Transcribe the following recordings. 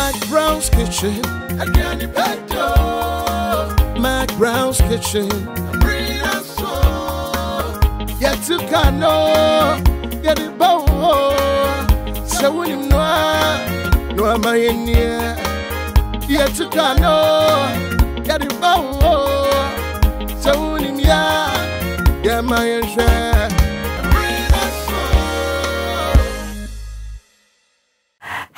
McBrown's kitchen. Again, you bet yo. McBrown's kitchen. Bring us so. Yet to cano. Get it bow. So when you know, no am I in here. Yet to cano. Get it bow. So when you know, yeah, my share.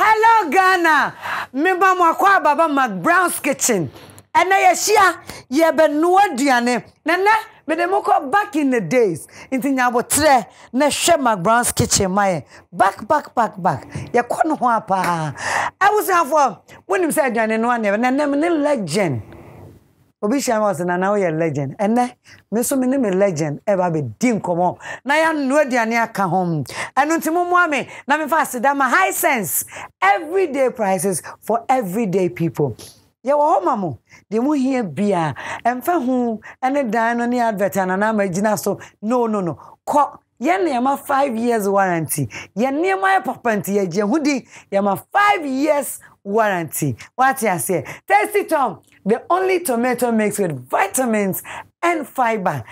Hello Ghana, me ba mo akwa baba McBrown's kitchen. And I share ye be no aduane. Nana me dem ko back in the days. Inti nya botre na hwe McBrown's kitchen my back. Ye ko no ho apa. I was afo when him say aduane no ane na me legend. Obi Shama was na now ye legend. And me so me legend ever be dim komo. Na ya no aduane aka hom. Anu ntimu mo ame na me fast da my high sense everyday prices for everyday people. Ye wo mamo de mu hia bia emfa hu ene dan no ne advert na na magina so no ko ye ne ma 5 years warranty ye ne ma papanti ye je hudi ye ma 5 years warranty. What you say? Tasty Tom, the only tomato mix with vitamins and fiber.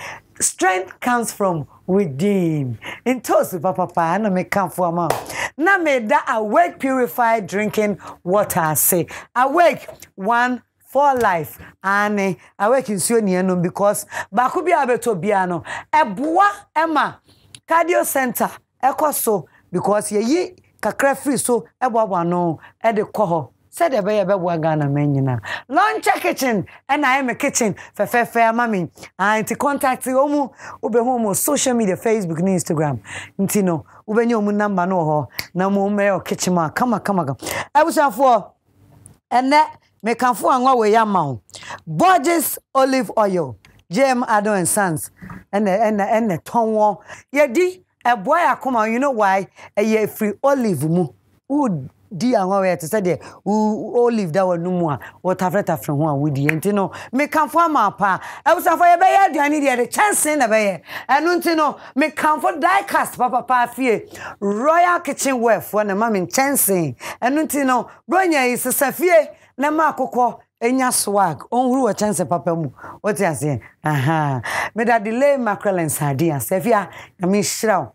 Strength comes from within. In toast papa na me come for mom. Na me da awake purified drinking water say. Awake one for life. Ane awake in no because baku bi abeto biano. Eboa Emma cardio center ekoso because ye kakra free so eboa no e de koho. Said the baby Ghana menina. Lunch kitchen and I am a kitchen for fair mammy. And to contact the Omu Ube Homo social media, Facebook and Instagram. Intino Ube Yomu number no ho. No more mail kitchen ma. Come on. I was out for and that me come for and way yamau. Borges olive oil. JM Ado and Sons. And the tongue. Yedi a boy akuma, you know why? A ye free olive mu. Would di anwa to say the olive that one no more what after from one with the no me can for my pa I was for be aduane dey the chance na be enu ntino me can for die cast papa fie royal kitchen wear for na ma me chance enu ntino bronya is safie na ma akokọ enya swag onhuru wa chance papa mu what you say me that delay mackerel and sardine safia na me shraw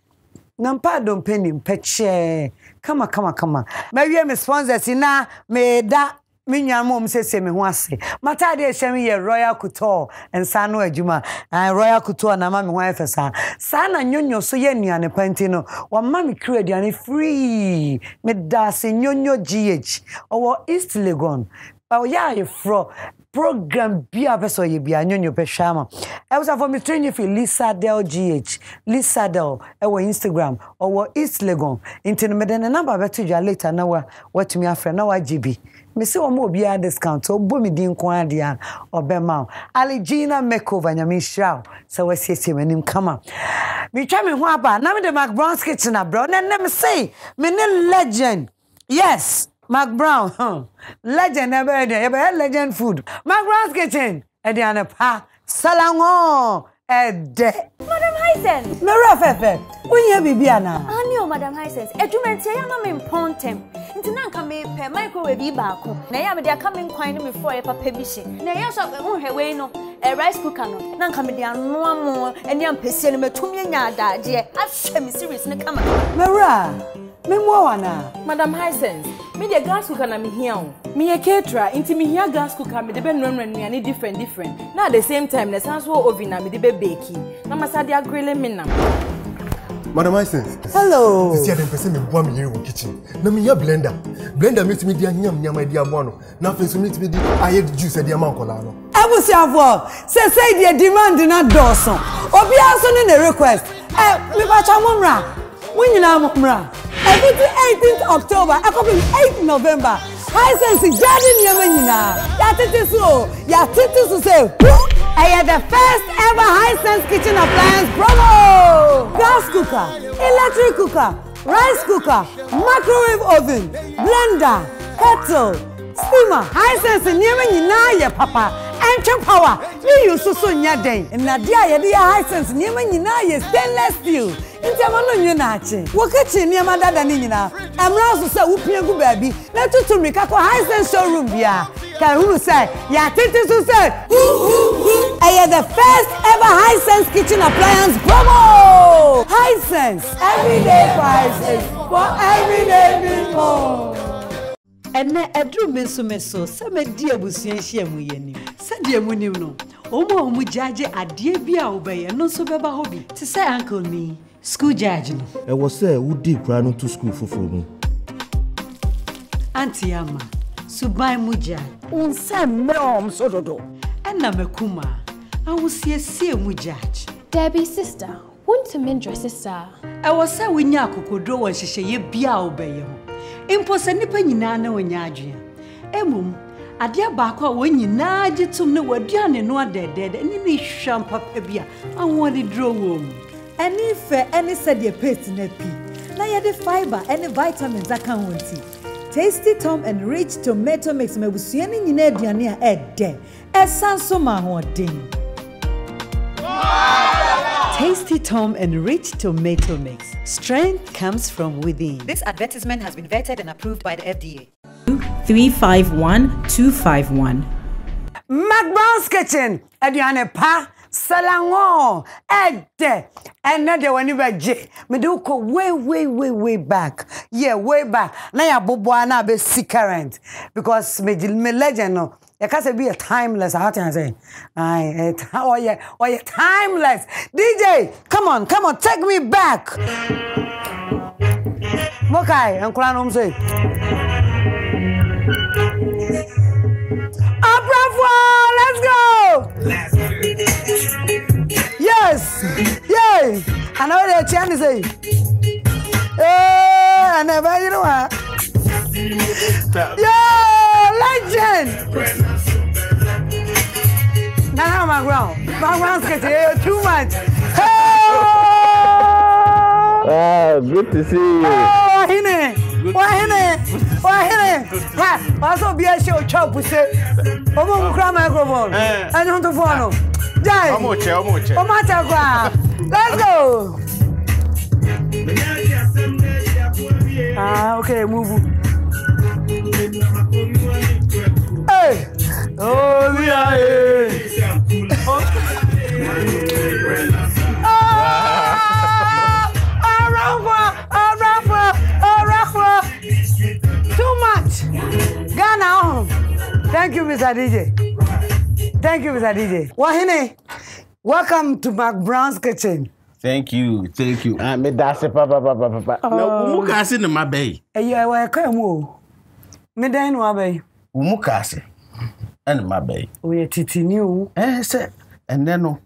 Nampa don't penny peche. Come on. Maybe me sponsors na me da minya mom say me ho ase. Mata de hye me Royal Couture and sano adwuma. Royal Couture na ma me ho afesa. Sa na nyonyo so ye nuane panti no. Wa ma me kire aduane free. Me da se nyonyo GH. Owo East Legon. O ya ye fro program bia beso ye bia nyonyo pehwama. I was for me train you for Lisa Del GH. Lisa Del ewo Instagram or East Legon. Into me den number beto you later na what me afre na wa GB. Me say omo bia discount so bo me din ko adia obema. Aligina makeover nya me shraw. So we say me nim kama. Me twa me ho aba na me the McBrown's kitchen abro. Na me say me ne legend. Yes. McBrown, legend legend food. McBrown's kitchen, Ediana pa salango ede. Madam Hisense. Mera fefe. When you be biana. Anio Madam Hisense. Edumente ya ma me pontem. Nti na nka me pe microwave bi baako. Na ya me dia ka me nkwan no me for e papa bi hye. Na ya so hwewe no rice cooker no. Na nka me dia no amo eni ampesie no metumi nya adaaje. Ahwe me series ne kama. Mera. Me mo wana. Madam Hisense. Me the gas cooker na me here o. Me a caterer inti me here gas cooker me de be nnuane different. Na at the same time na sans wo oven na me de be bake. Na masade agrele me na. Madam Hisense. Hello. This year dem person me boa me here in kitchen. Na me here blender. Blender meet me dia nyam dia boa no. Na fe so meet me di aye juice e dia man kola no. Abusiafo, say the demand na doson. Obi aso ne request. Me ba cha momra. Munyina momra. Every 18th October, I come 8th November. Hisense garden yemenina. Ya titi say. I had the first ever Hisense kitchen appliance promo. Gas cooker, electric cooker, rice cooker, microwave oven, blender, kettle, steamer. Hisense yemenina ya papa. Entry power. Me use so nya den. Na dia ye dey high sense niema nyina ye stainless steel. Nti amano nwe na ache. Wo kitchen niema dada ni nyina. Emra so say wo pie gu baabi. Na tutu mika ko high sense showroom bia. Ka huru say ya tete so say. I the first ever high sense kitchen appliance promo. High sense everyday prices for everyday people. Ene edru meso se me di abusuan hia mu yeni se di mu nim no omo jaje ade bia obeye no so beba hobi ti say uncle me school judge no e was say wo di kra no to school foforo mu auntie ama subai muja unse me so dodo ena mekuma awusiesie mu judge Debbie sister want to mend sister e was say we nya akokodo won hyehyeye bia obeye ho impo se nipa nyina na wonya adwe emum ade baako a wonyina agitum ne waduane no adedede ni ne hwam papa bia anwode dro wom eni fe eni se de paste na pi na ye de fiber eni vitamins aka wonti Tasty Tom and Rich Tomato Mix mabusua ni nyina aduane a ede esanso ma hodin Tasty Tom and Rich Tomato Mix. Strength comes from within. This advertisement has been vetted and approved by the FDA. 351251. McBrown's Kitchen. Aduane pa salango ede. And na de wani baje. Me do ko way back. Yeah, way back. Na ya bobo na be current because me legend no. It can't be a timeless. How can I say? Oh yeah, timeless. DJ, come on, take me back. Mokai, and Kran say. Obrafour, let's go. Yes, yay. I know what Chinese say. I never, you know what? Yeah, legend. Now McBrown's getting too much. Ah, good to see you. Oh, hine. Ha, also be a show chop with it. Omo kra microphone. And on the phone. Jai. Omoche. Let's go. Ah, okay, move. Hey! Oh, we are here! Too much! Ghana! Thank you, Mr. DJ. Wahine, welcome to McBrown's Kitchen. Thank you. Me dase papa. No, umukase na mabey. Eyo wa ka mu. Me dan no abey. Umukase. And mabey. Oye titini o. Se enne no.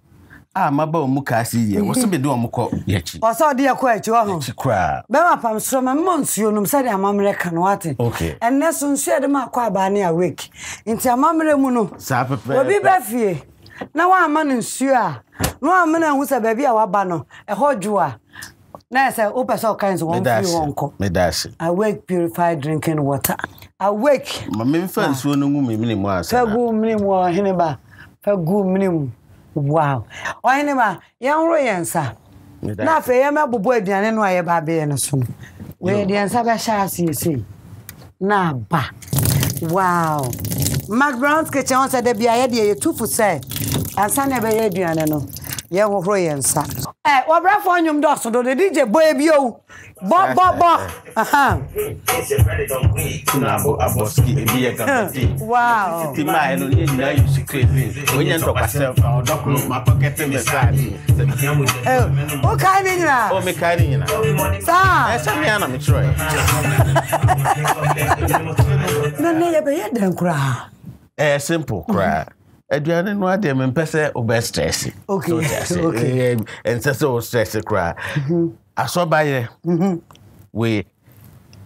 Maba umukase ye. Wo se be do omukọ yechi. O so de yakọ echi ho. Yechi kra. Be ma pam so ma monsuo no se de amamre ka no ate. Okay. Enne so nsuo de ma akọ aba na awake. Nti amamre mu no. Sa pepe. Obi ba fie. Na wa ama nsuo a. No amena hu se baby a waba no. E hodwo a. Na say opesa kinds one free one ko. Me dash. Awake purified drinking water. Awake. Ma me mfa nsuo no ngu me mu asa. Fagu minimu o heneba. Fagu minimu. Wow. O heneba, yenro yensa. Na fe ye mabobo aduane no aye ba be ne so. We aduansa ba sha asisi. Na ba. Wow. McBrown's Kitchen on said de bia ye de tufu say. Ansa na be ye aduane no. Ye hohoro yensa. Obrafour nyum do so do the DJ boy bi o. Bo. Aha. Wow. Ti ma eno ni na you secret. When you talk yourself, my pocket in the side. O kai ni nyina. O me kai ni nyina. Sa. E se me ana me try. No ye be ye dan kura. Simple kra. Aduane no ade me pese obe stress. Okay. And so stress kra. Asobaye. We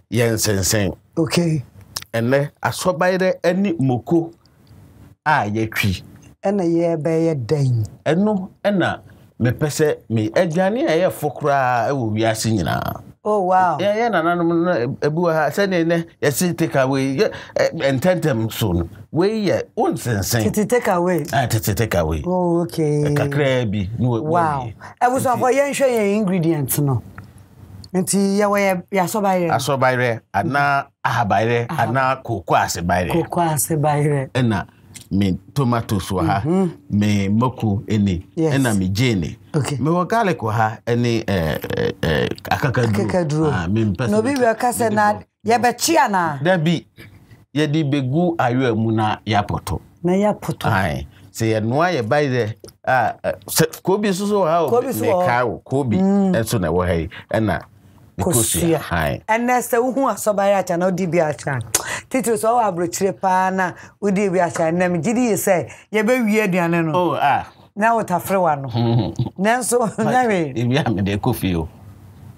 yensensen. Okay. Enne asobaye ani moko a yetwi. Ena ye be ye dan. Eno ena me pese me aduane a ye fokra e wo wiase nyina. Oh wow. Yeah, no, ebu say ne yes take away. And tentem so. We yeah, unsensing. Take away. Take away. Oh okay. Kakra bi no. Wow. I was for yen share ingredients no. Nti ya we ya so bayre ana ahabayre ana koko ase bayre ena me tomatoes wa ha me moku eni ena me jene me wo garlic wa ha eni akakadru me mpese no bi we kase na ye be chia na da bi ye di begu ayo amu na ya poto ai se ye noa ye bayre kobi so ha o me kawo kobi enso na wo hai ena Kosia. And that's the who are so by at no DBA. Titus all abrochire pana, would DBA, and then Giddy say, ye be weird, Diana. Oh, now what a free one. Now so, if you have me, they could feel.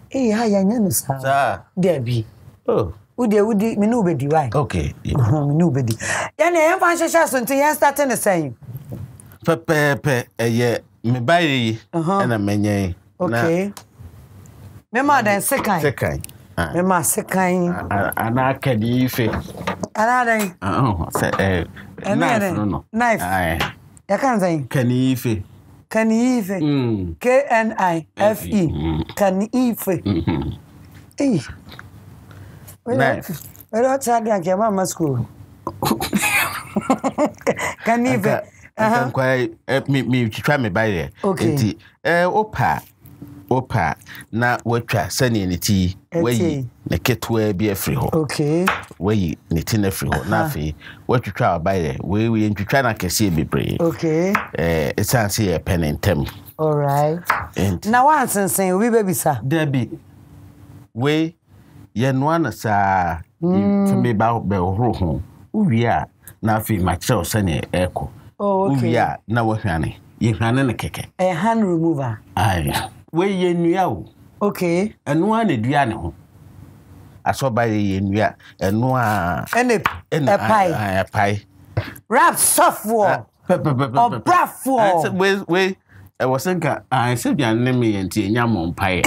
Eh, I am, sir. There be. Oh, would me nobody, why? Okay, nobody. Then I am fancy until you starting the same. Pepe, ye, me buy and a menu. Okay. Mema den sekan. Mema sekan. Ana kanife. Ana den. Say knife no. Knife. Ya kan say kanife. Kanife. KNIFE. Kanife. Knife. Where tag ya mama school. Kanife. Me try me buy there. Okay. Opa na watwa sane ne ti wayi na ketwa bi afri ho okay wayi ne ti na afri ho na afi watwitwa abaye we ntwitwa na kese bebre okay it's answer a pen and tem all right na wansensen we baby sir debi we ye no na sa to me ba be horo ho uwia na afi ma che sane eko okay uwia na wahwane ye hwane ne keke a hand remover ai we ye nua o okay enu a ne dua ne ho aso ba ye nua enu a a pie wrap software Obrafour we I was thinking I said ya ne me enti enya mo pie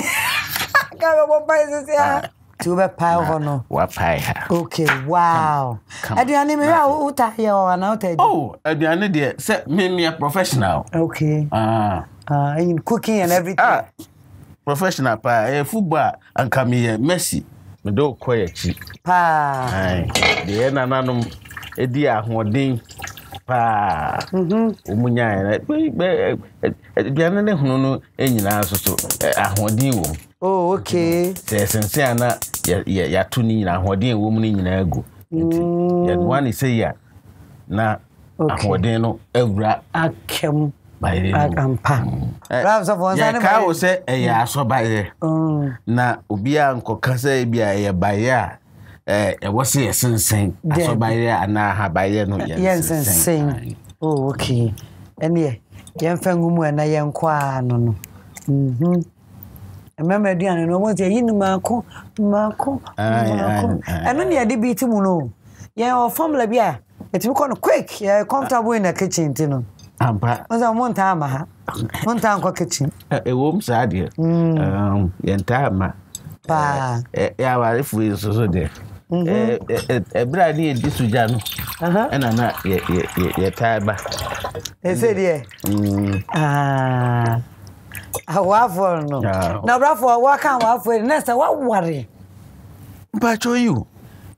ka mo pie sia to be pie ho no wa pie ha okay wow aduane me ya uta ye o na uta oh aduane de say me a professional okay in cooking and everything. Professional pa football and come here Messi me do koye chi pa de na nanom edi ahoden pa omunya be biana ne hunu no enyina so ahoden wo oh okay sense ana ya to ni nyina ahoden wo mu ni nyina agu ya one say ya na ahoden no awura akem Agampa. Raps of one side. I was say, a so by there. Na Ubia Uncle Cassa be a buyer. Was a sensing. So by there, and now have by there. Yes, and sing. Oh, okay. And yeah, young Fangumu and I am qua no. Remember, Diana, no one's a yin Marco. And then I did beat him. No, yeah, or formula beer. It's quick, yeah, comfortable in the kitchen, you know. Ampa. Was a one time, one time kitchen. A womb side here. Yentama. Pa. Yeah, if we so there. A brand new disujano. And I'm not yet tired. They said, yeah. A waffle no. Now, Obrafour, what can't waffle next? What worry? But you.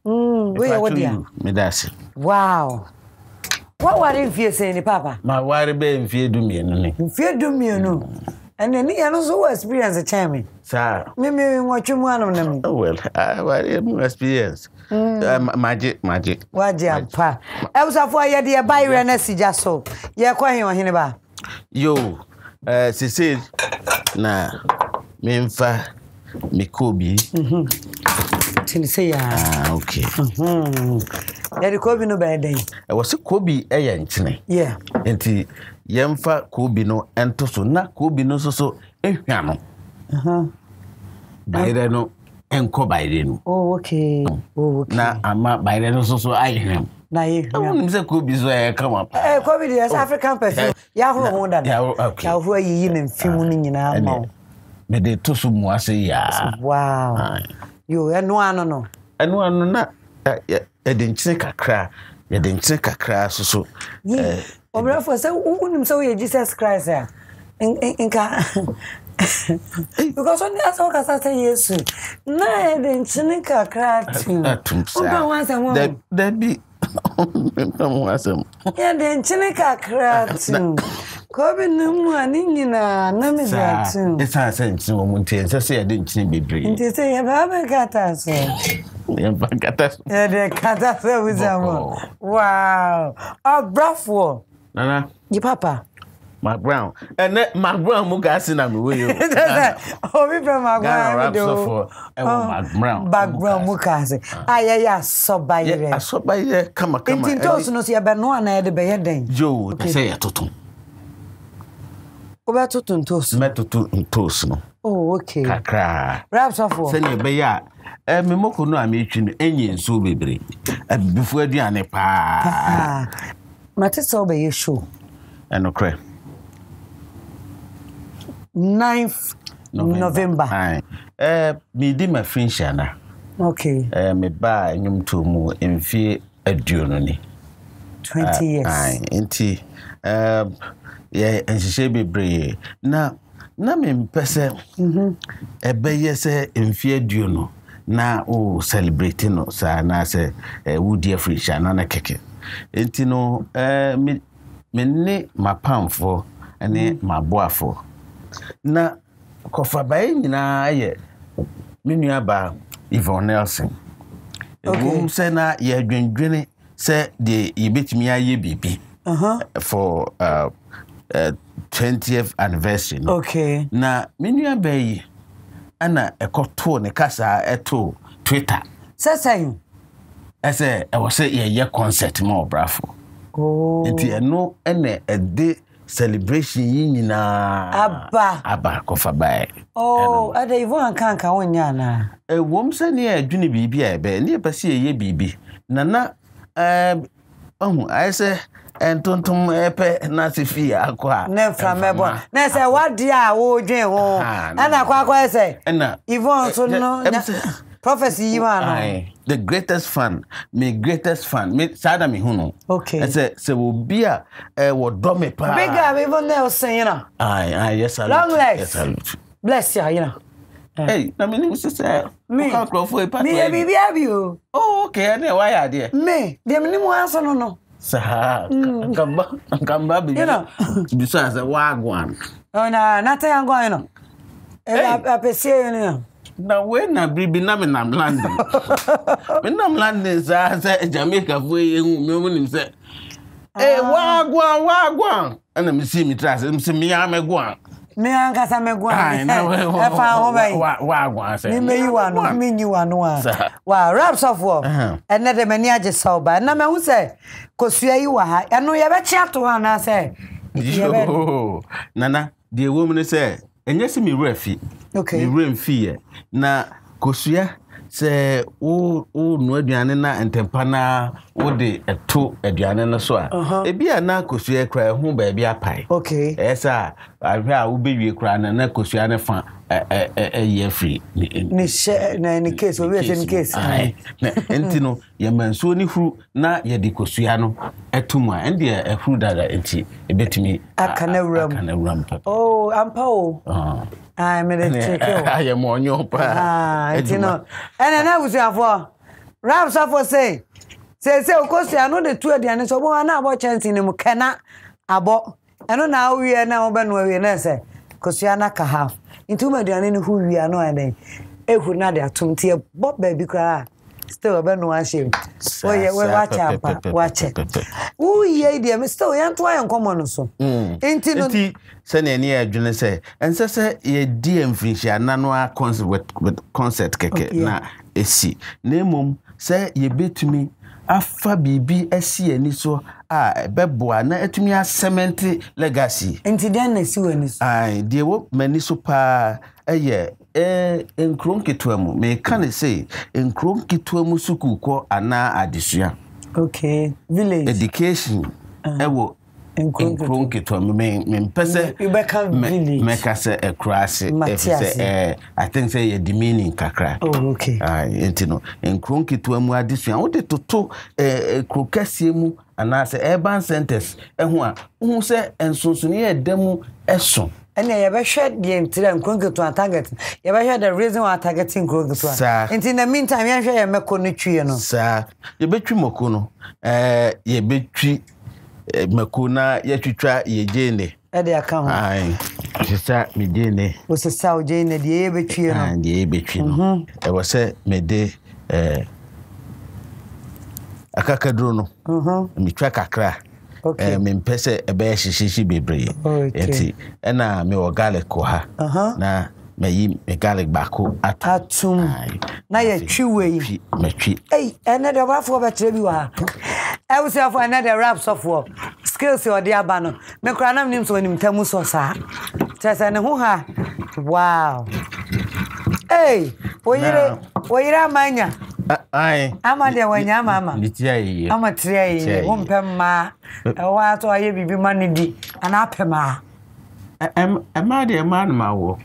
Where would you? Medasi. Wow. What worry if you say, Papa? My worry be in fear do me, no. Fear do me, no. And then he also experience a charming. Sir, maybe what you want of them. Oh, well, I worry experience. Magic. What, Pa? I was a 4 year dear Byron as just so. You're quite on him. Yo, she said, na, Memfa, Mikobi. Say, okay. There the Kobe no bad day. I was a Kobe a yanchine. Yeah. And Yemfa Kobe no and Toso na Kobe no so piano. By the no and co by the oh, okay. Oh, okay. Now I'm not by the no so I am. Now you Kobe so I come up. Kobe is African perfume. Yahoo, okay. Yahoo, you in filming in our mouth. me de to so mu ase ya. Wow. Yo, eno ano na e de nchine kakra so. Obrafour say unim say we Jesus Christ ya. Inka because on the so kasa say yesu na e de nchine kakra tin. Oba wan say mo. That be ya de nchine kakra tin. Kobe numu ani nyina na me zatin. Esa say nchine wo mu ntie say ya de nchine bebre. Ntie say ya ba kata so. Ya ba kata so. Ya de kata so wizamo. Wow. Obrafour. Nana. Yi papa. McBrown. And McBrown mu ga si na me we yo. Obi pe McBrown do. McBrown. Background mu ka se. Ayaya sobayire. Asobayire kama. Intinto so no se ya be no ana de be ye den. Yo, say ya toton. Oba toton toast. Me toton toast no. Oh, okay. Kakra. Raps off. Say ne be ya me moko no ametwi no enye nso bebre. Abifu aduane pa. Mate so be ye show. Enokre. 9th November. Me di ma finshana. Okay. Me ba nyum to mu emfie aduono ni. 20 years. Enti yeah, enhihye bebre na me mpese ebe se emfie aduono na o celebrate no sa na se woody finshana na keke. Enti no me ne mapamfo ene maboafo na kofa bae nyina ye menua ba Yvonne Nelson. Okay. Say na ye dwendwene say de yebetimi aye bibi. For 20th anniversary. No? Okay. Na menua ba yi ana ekoto ne kasa eto Twitter. Say Ese e was say ye concert mo Obrafour. Oh. Enti eno ene ede celebration nyina aba kofa bae. Oh, ada Yvonne kanka wonya na. Wom se ne adwene bibi a ebe ne pese ye bibi. Na I say entontom epe na sefi akwa. Ne framebo. Na say wade a wo dwen ho. Ana akwa say. Yvonne so no. Prophecy you are the greatest fan, me sada me huno. Okay. I say will be a what do me pa. Bigger even Nelson, you know. Aye, yes, long legs. Yes, salute. Bless you, you know. Hey, I mean, sister, me can't go for a party. Me, baby, have you? Oh, okay, I know why I did. Me, the minimum answer, no. Sir, come back, you know. Besides, a wagwan. Oh, no, nothing I'm going on. I perceive you. Na when na bribi na me nam landing. Me nam landing say Jamaica for you me nim say. Wagwan. And me see me trust me see me amegwan. Me ankasa megwan. E fa ho bai. Wagwan say. Me you are no, me you are no. Wow, raps of war. And na de mani age so ba. Na me hu say kosua yi wa ha. E no ye be chia to ha na say. Yo. Nana, the woman say enye si me refi. Okay. Me remfi na kosua se o no aduane na entempa na wo de eto aduane no so a ebia na kosua kra hu ba bia pai. Okay. Esa ahwe a wo bewie kra na kosua ne fa ye free ni she na ni case we say ni case na entino ye manso ni huru na ye de kosua no etum a ende e huru dada enti ebetimi akana wuram oh ampa o I made it check you. I am on your pa. You know. And I was for Raps for say, of course, I know the two of the and so one about chance in him cannot about. I know now we are now when we say, because you are not half. Into my dear who we are no and it would not have to Bob baby cry. Still a ben no shame. Oh, yeah, watch it. Oh, yeah, dear, still, you ain't trying common so. Inti send any adjune say, and say, ye dear Finchia, nanoa concert with concert keke na esi. Name say ye bit to me. Afa bibi esi eni so beboa na etumi cement legacy. Inti den na si wani so. Ai, de wo mani so pa enkron ketuamu me can say enkron ketuamu suku ko ana adesua. Okay, village education ewo Nkronke to me pese make us a cross I think say a demeaning kakra. Oh, okay. Intino nkronke to amu adesua wo de toto krokase mu anase urban centers ehu a hu se ensonso ne edam eso and you ever shot the entire Nkronke to a target. You ever heard the reason why targeting Nkronke to? And in the meantime, you share a Mekoni, no, sir. You bet you Mokono, ye bet Makuna, yet you try ye Jane. At the account, aye, she sat me Jane. Was a South Jane, the Abetry and the Abetry. I was said, me day a Kakadrono, me track a crack. Okay. Me pese e be shishi bebre. Enti na me o garlic ko ha. Na me yi me garlic bako atum. Na ye twiwe me twi. Hey, another Obrafour be tire bi wa. I will say for another rap software. Skills or the abano. Me kra na nim so nim tamu so sa. Tese ne ho ha. Wow. Hey, oyira manya. Aye. Ama de wanya mama. Nitia yi. Ama tria yi. Wo mpemma. Wa to aye bibi manidi. Ana pema. Ama de man ma wo.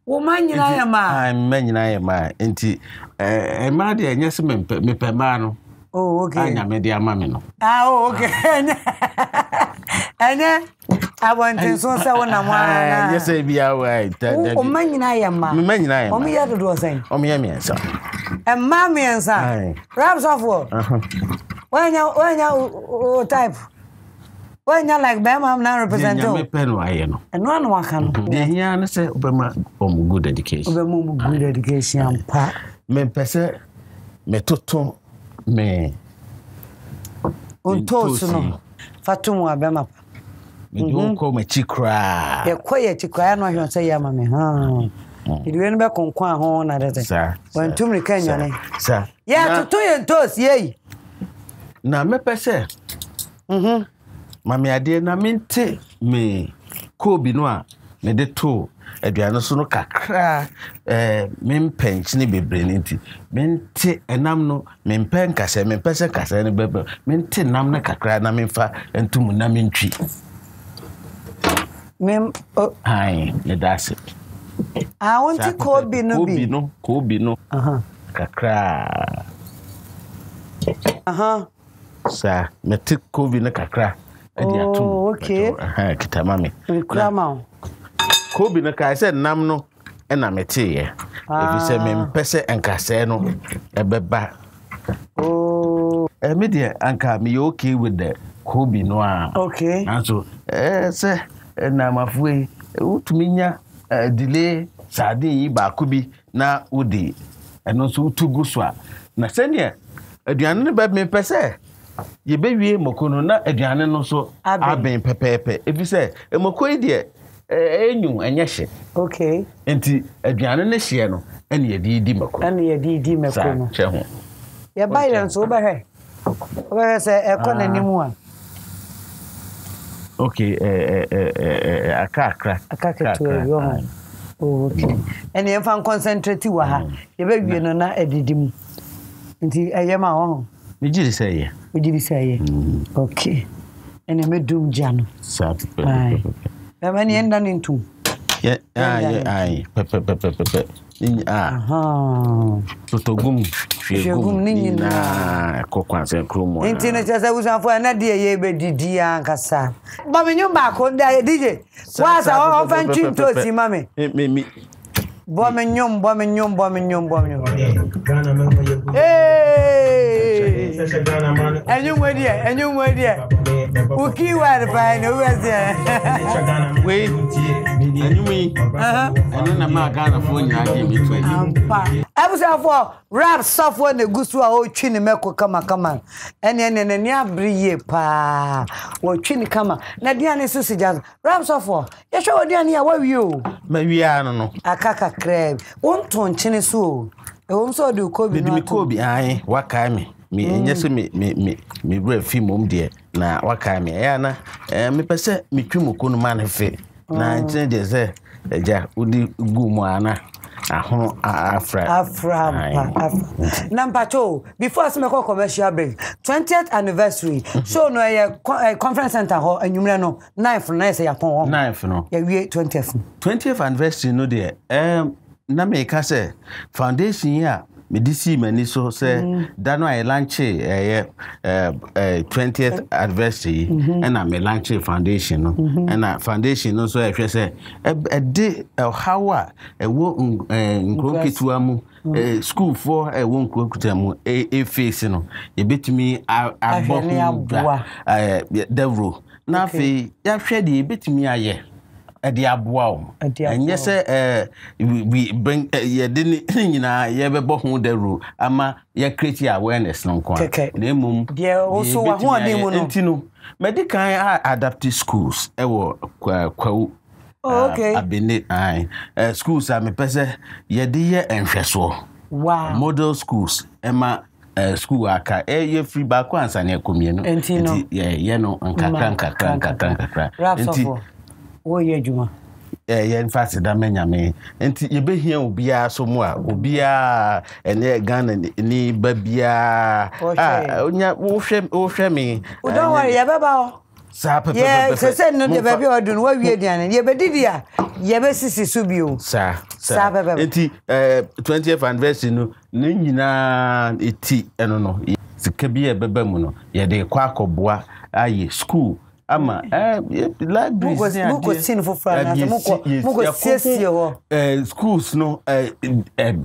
Wo manyina ya ma. Ai manyina ya ma. Enti ama de nyese me pema no. Oh, okay. Anya me de ama me no. Oh, okay. Anya I want to so say wona mwana. Yes e bia wa. O manyina ya ma. Me manyina ya ma. O me ya do say. O me ya me so. And mommy and son. Raps off what? When you type. When you like Bama now represent you. And one can. The here say Obama good education. Obama good education. Me pese me toto me. On toast no. Fatumu Abema. Me do ko me chikra. Ye koye chikra no hwe say ya mame. Ha. Idiwe nbe konkwan ho na dede. Sir. When tumri kanya ne. Sir. Yeah, to yen toast ye. Na me pese. Mami ade na mente me ko bi no a me de to aduane so no kakra me mpench ne bebre ne nti mente enam no me mpen kase me pese kase ne bebe mente nam na kakra na me fa entum na me ntwi mem ai ne dase I want to ko bi no kakra sa me te ko bi no kakra oh, okay. Kita mami. Grandma. Kobi na kai se nam no e na mete ye. Ebi se me mpese enkase no e beba. Oh. Me dey anka me okay with the Kobi no a. Okay. And so se na mafue utuminya delay sardine yi ba kubi na udi eno so utugu so a. Na se ne aduane ne ba me pese ye bewie mokono na aduane no so aben pepepe efise emokoi de enyu enyehye okay enti aduane ne hye no ene ye di mokono che ho ye bayran so obahe se ekona nimu a okay akakra yo oh okay ene ye fan concentrate wa ha ye bewie no na edidim enti eyema ho me jiri say okay ene me dum jano sat na mani enda nintu ai pepe totogum shegum ni na kokwanse kromo enti na chasa usanfo na de ye be didi ankasa ba me nyumba ko da DJ wasa o fan chinto si mame me bo me nyum Enyu mwedie uki wa pa no wese we enyu na ma Ghana fo nya ge mi twa ampa abusafo rap software na gusu a o twi ne meko kama ene ni abriye pa wo twi ni kama na dia ne so sija rap software ye hwe odia ne ya wa wi o ma wi ano no akaka kreb wonton chine so e won so de Kobi no mi Kobi ai waka mi enyese mi bra fi mom de na waka mi ya na me pese mi twi moko no man fe na nche de ze eja udi gu mu ana Afra. Number 2, before I make a commercial break, 20th anniversary. So no a conference center ho enyumre no 9th no say yapon. 9th no. Yeah, we 20th anniversary no there. Na me ka say foundation here me disi mani so say that no I launch 20th anniversary and I me launch foundation no and foundation no so I say a day how a wo nkrokitua mu school for a won nkrokitua mu face no e betimi abohu devro na fe ya hwe de e betimi aye Edi aboa and yes we bring ye didn't ye be bohu the rule ama ye create awareness no kwa na mum also wa ho ade mu no ntino medical adaptive schools ewo kwawu okay abene schools am pese ye de ye enhweso model schools ema school aka ye free back ansa na ekomie no enti ye no nkakra enti oh yeah juma in fact da menyame enti ye behia obia so mu a obia ene Ghana ni babia onya wo hwe me don't worry ye beba sa pepe say no de baby odun wa wie dian ye bedidi a ye be sisi subio sa pepe enti 20th anniversary no ne nyina eti eno no sika bi e beba mu no ye de kwa akoboa aye school ama libraries muko sin for France muko siesie ho schools no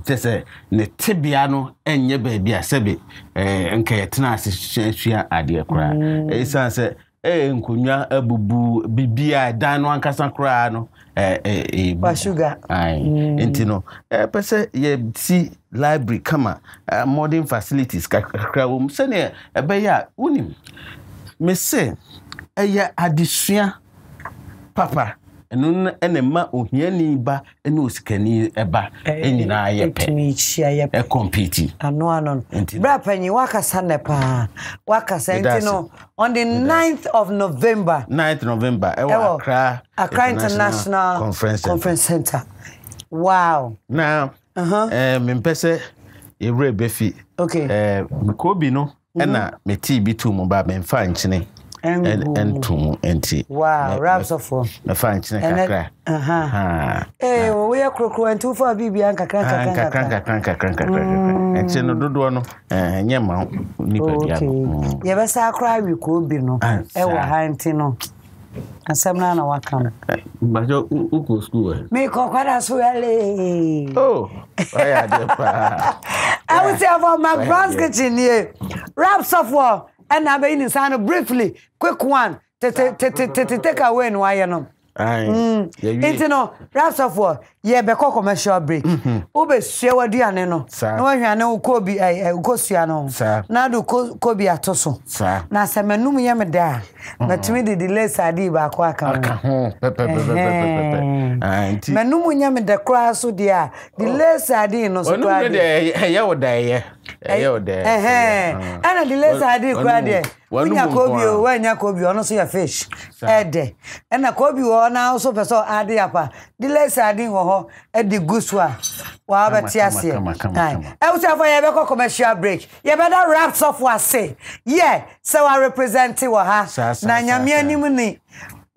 tese ne tibia no enye ba bia sebe enka yetena asehwehwea ade kra esan se nkonwa abubu bibia dan no ankasa kra no ba sugar enti no pese ye si library kama modern facilities kakra wo se ne ebeya unim me se eya adisua papa enu enema ohiani ba enu osikani eba enyina ye compete ano bra panyi wakasa nepa wakasa ntino on the 9th of November ewa Accra International Conference Center wow now mempese evre befi okay Kobi no ena meti bitu mo ba memfa nchine and to enti wow wraps of for me fa nchine kakra we are krokro and 2 for bibia kakra enti no dodo no nyema nipa dia ye be sa akra wi Kobi no e wa ha nti no asemna na wakam bajo uko school me ko kwada so yale oya de pa I will say about McBrown's kitchen here wraps of for and I be in sound briefly quick one take away no why no it's no wraps of war ye be commercial break o be sue waduane no na wahwane wo Kobi ukosua no na do Kobi atoso na semanum ye me da matimi de delay sadi ba ko aka pepe manum nya me da kra so dia delay sadi no so kra ye wo da ye ana delay sadi kra de unya Kobi o wanya Kobi ono so ya fish ede ana Kobi o na also person ade apa delay sadi wo ho edi guswa wa beti ase e wo say for ye be commercial break ye better wraps off what say so I represent wo ha na nyame anim ni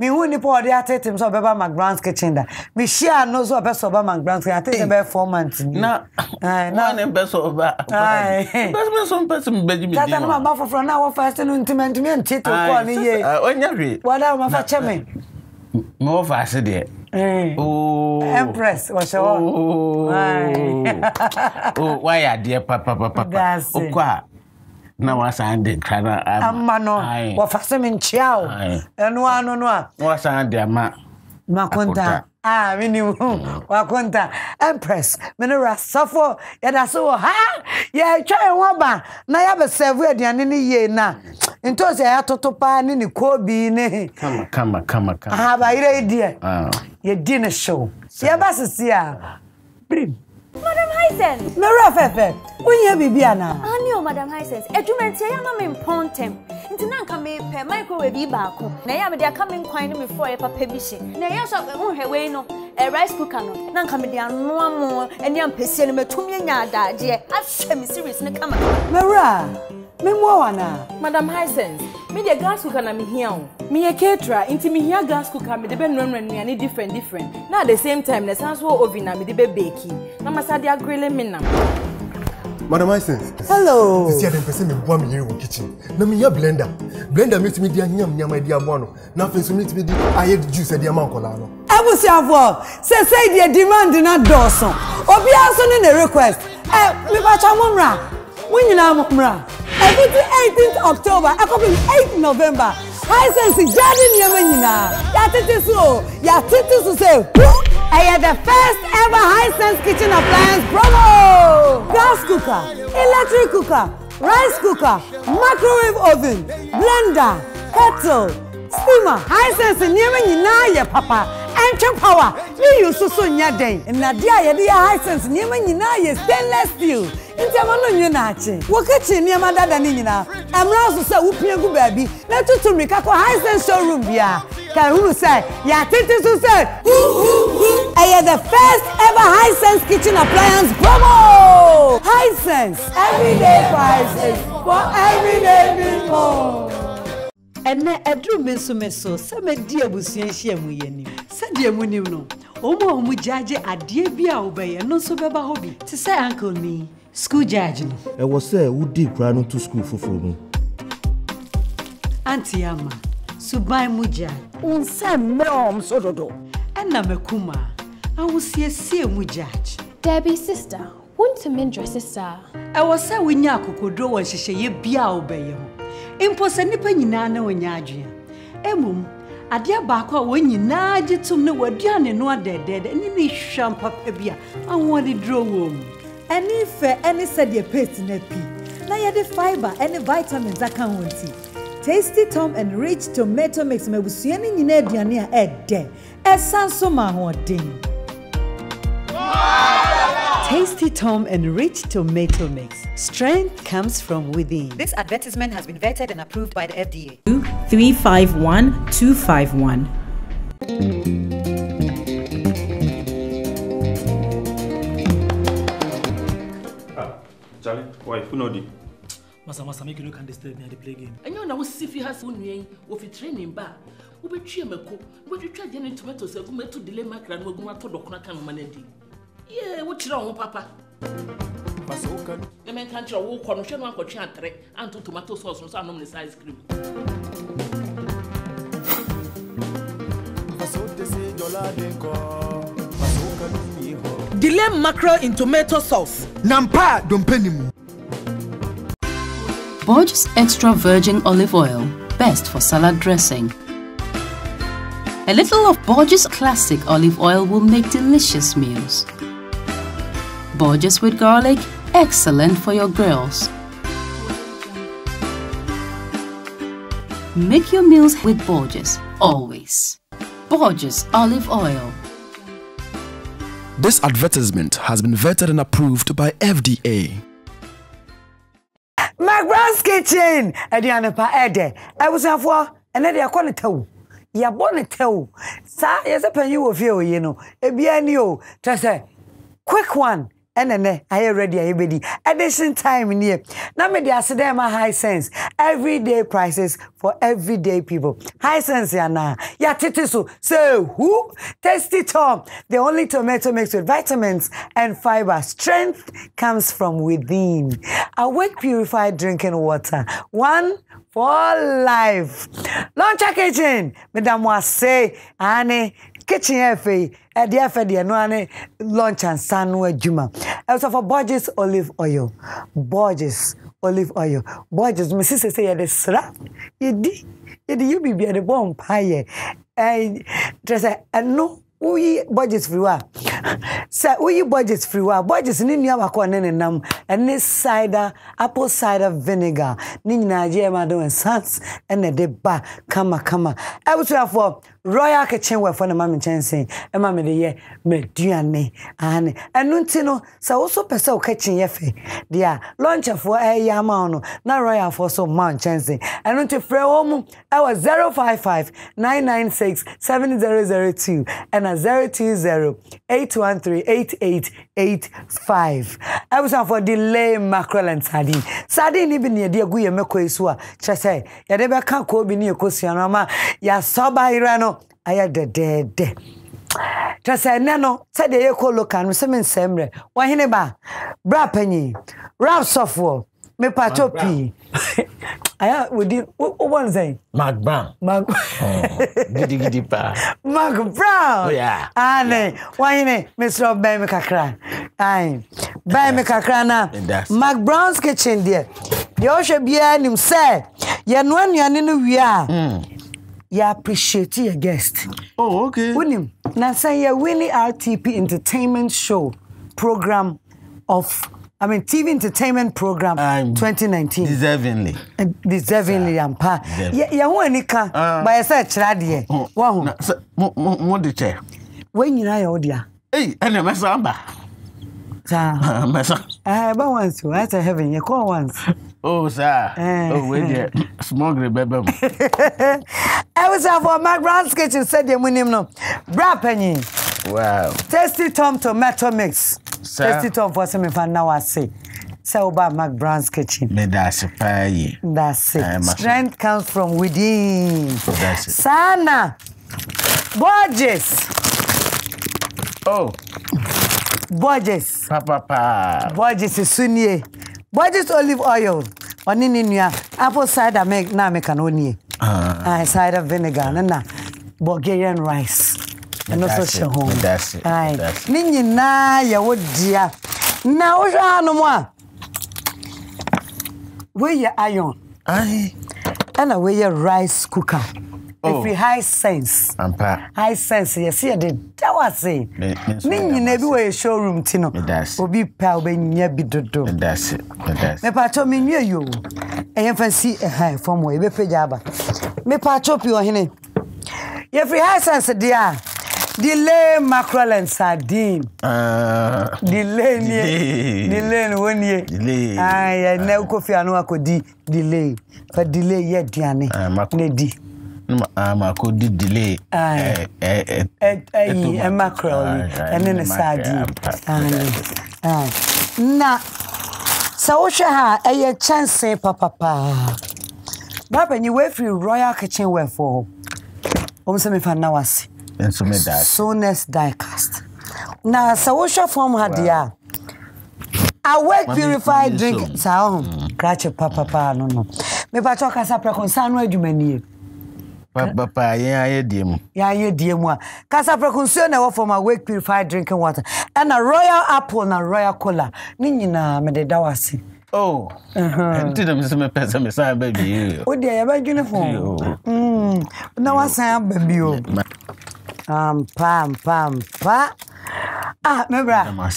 me hu ni po de atetem so beba McBrown's kitchen da me share no so be so ba McBrown's kitchen atetem be 4 months na one be so ba best some person be me tata no ma for na wo first no intimate me ntito ko ni ye onya hwe wala ma fa cheme mo fa se de Empress was why are dear papa okwa na wasande kana amano wa fasemin chiao enu anu no wasande ama makonta mini wakonta Empress menora safo ya da so ha ya twa waba na ya be serve aduane ni ye na ntoze ya totopa ni Kobi ne kama ba ire die ye di ne show ya basisi a brim Madam Hisense Mera fefe unya bibia na ani o Madam Hisense edwumenti ya ma me pontem nti na nka me pe microwave bi baako na ya me de aka me nkwan no me for ye papa bi hye na ya so unhwe we no rice cooker no na nka me de anoa mo ene ampese no metumi nya adaje ahwe me series ne kama Mara Memo wana Madam Hisense, me the gas cooker na me here o. Me a caterer, inti me here gas cooker me de be nnuane different. Na at the same time, the sans wo oven na me de be bake. Na masa de grill me na. Madam Hisense. Hello. This year dem person me boa me here in kitchen. Na me here blender. Blender makes me dia nyam e dia boa no. Na fe so me ti be di aye juice e dia man kola no. Ebusiafo, say the demand na doson. Obi aso ne request. Me ba cha momra. Munyina momra. Every 18th October, I come 8th November. Hisense garden yamenyina. Ya titi say, I had the first ever Hisense kitchen appliance promo. Gas cooker, electric cooker, rice cooker, microwave oven, blender, kettle, steamer. Hisense yamenyina ye papa. Entry power. You use so nya den. Na dia ye dia Hisense yamenyina ye stainless steel. Inti amano nwe na achi. Wo kitchen ni amada da ni nyina. Emra so say wo pie gu baabi. Na tutu mika ko Hisense showroom bia. Ka hunu say ya titi so say. I the first ever Hisense kitchen appliance promo. Hisense everyday prices for everyday people. Ene edru meso se me di abusuan hia mu yeni. Se di mu nim no. Omo jaje ade bia obeye no so beba hobi. Ti say uncle ni school judge no. E was say wo di kra no to school foforo mu. Auntie ama. Subai muja. Unse me so dodo. Ena mekuma. Awusiesie mu judge. Debbie's sister. Want to mindre sister. E was say we nya kokodo won hyehyeye bia obeye ho. Impo se nipa nyina na wonya adwe. Emum ade baako a wonyina agitum ne waduane no adedede ni ne hwam papa bia awon de dro wo mu. Eni fe eni said ye paste na pi. Na ye de fiber eni vitamins aka wonti. Tasty Tom and Rich Tomato Mix mabusua ni nyina aduane a ede. Esanso ma ho den. Tasty Tom and Rich Tomato Mix. Strength comes from within. This advertisement has been vetted and approved by the FDA. 351-251. Charlie, why? Who know the? Masa make you no can disturb me at the play game. And you know if you has one of a training bar. We be try me cook. We try any tomatoes. We go to delay my grand. We go to dokuna kan manedi. Yeah, what you wrong, Papa? Masokan. The man can't walk on. She no go try and and tomato sauce. So I know the size cream. Delay mackerel in tomato sauce. Nampa dompenimu. Borges extra virgin olive oil, best for salad dressing. A little of Borges classic olive oil will make delicious meals. Borges with garlic, excellent for your girls. Make your meals with Borges, always. Borges olive oil. This advertisement has been vetted and approved by FDA. McBrown's kitchen. Ediane pa ede. Ebusafo ene de akọ ne tawu. Ya bo ne tawu. Sa ye se panyi wo fie oye no. Ebia ni o. Trese quick one. Enene aye ready aye bedi. Edition time near. Na me de asede ma Hisense. Everyday prices for everyday people. Hisense ya na. Ya titisu. So who? Tasty Tom. The only tomato mix with vitamins and fiber. Strength comes from within. Awake purified drinking water. One for life. Launch a kitchen. Madam was say, Annie. Kitchen FA, dear Fedi, no ane lunch and sanwa juma. Also for Borges olive oil. Borges olive oil. Borges, my sister say the sra. You be the bomb pie. Just no. We Borges free wa. Say we Borges free wa. Borges ni nua bako nene nam. Ene cider, apple cider vinegar. Ni nyina je ma do sans ene de ba kama. I was for Royal Kitchen we for na mama chense e mama de ye meduane ane enu nti no sa wo so pese o kitchen ye fe dia lunch for ya ma no na Royal for so man chense enu nti frɛ wo mu e was 055-996-7002 and 020-813-8885 I was for delay mackerel and sardine ni bi ne de agu ye mekɔ isu a kyerɛ sɛ ye de be ka ko bi ne ekosua no ma ya soba ira no aya de Trasa nano said the eco local no semen semre wa hene ba bra panyi rap software me patopi aya wodi one say McBrown's gidi pa McBrown's oh yeah ane wa hene Mr. Bay me kakra ai bay me kakra na McBrown's kitchen there the ohwe bia nim say ye no anuane no wi a you appreciate your guest. Oh, okay. Unim, na say your Winnie RTP entertainment show program TV entertainment program 2019. Deservingly ampa. Ya ho anika by say chirade wa ho. Mo de che. When you na ya odia. Hey, ene mesamba. Sa. Mesa. Ba once I say heaven you call once. Oh, sir. Oh, wait there. Small baby. I was for McBrown's kitchen said the winning no. Bra penny. Wow. Tasty Tom tomato mix. Sir. Tasty Tom for some fan now I say. So about McBrown's kitchen. Me that's it. That's it. Strength comes from within. That's it. Sana. Borges. Oh. Borges. Papa. Borges is sunye. Borges olive oil. Onini nua apple cider make an oni. Cider vinegar na Bulgarian rice. And also shahom. That's it. Ninyi na ya wodia. Na wo hwa no mo a. We ye iron. Aye. And we ye rice cooker. If we high sense. Ampa. High sense yes ye dey dawase. Ninyi na bi we showroom ti no. Obi pa obenya bi dodo. That's it. Me pa to me nwie yo. Eyen fancy from we be page aba. Me pa to pi o hene. Ye free high sense dia. Delay mackerel and sardine. Delay one year. Delay. Ay na kofi anu akodi delay. For delay ye diane. Ne di. Could delay mackerel and then a sardine. Na so ha a chance say papa. Baba you wait for Royal Kitchen where for almost me fan now was and so made that soonest die cast. Na so form had ya. I work purified drink sound cratch papa no. Me pa talk as a precon no adwumani. Papa, yeah, dear. Casa preconcio na for my wake purified drinking water. And a royal apple na royal cola. Nina me de dawasi. Oh, didn't miss me person beside baby. Oh, dear, my uniform. Now I say, baby. Pam. Ah, me bra.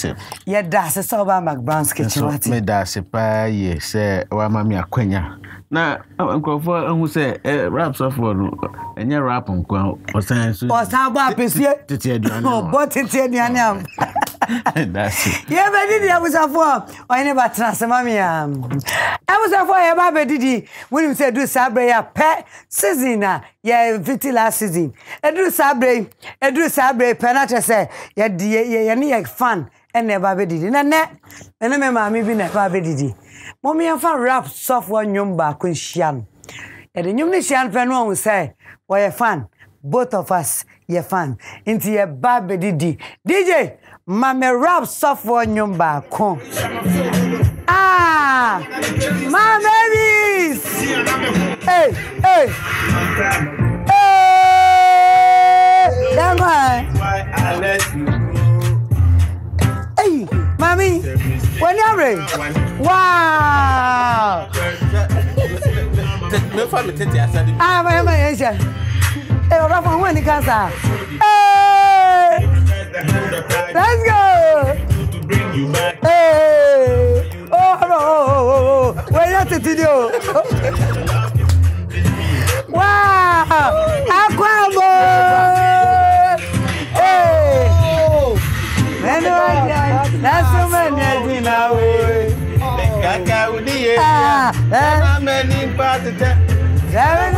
Yeah, that's so about McBrown's kitchen. Me that's a pie, yes, or mammy Aquenya. Na nkrofo hu say rap software no enye rap nkwa o sense o sabo apesie tete aduane o bo tete aduane am that's it ye be didi abusafo o ene ba transema me am abusafo ye ba be didi when say do sabre ya pe season na ye 50 last season edu sabre pe na say ye ne ye fan ene ba be didi na ne ene me ma mi bi na ba be didi Mommy and fan rap software nyumba kunshian. E de nyumni shian pe no hu say, "We ye fan. Both of us ye fan." Inti ye ba be didi. DJ, mame rap software nyumba kon. Ah! My babies. Hey. Come on. Hey, mommy. When you're ready. Wow! Ah, my Asia. Hey, Obrafour, when you can say, hey, let's go. Hey, oh, where you to do? Wow! Aquabo! many party. Seven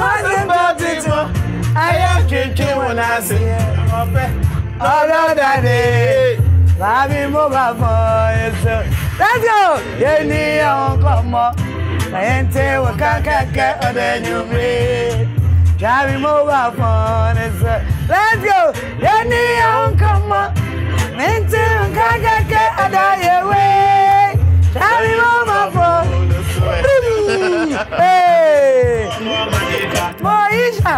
party. I am drinking when I see all of that day. Baby, move up for yourself. Let's go. You need your come on. I ain't tell what can't get other new breed. Baby, move up for yourself. Let's go. You need your come on. I ain't tell what can't get other new way. Baby, move up for hey. Moisha.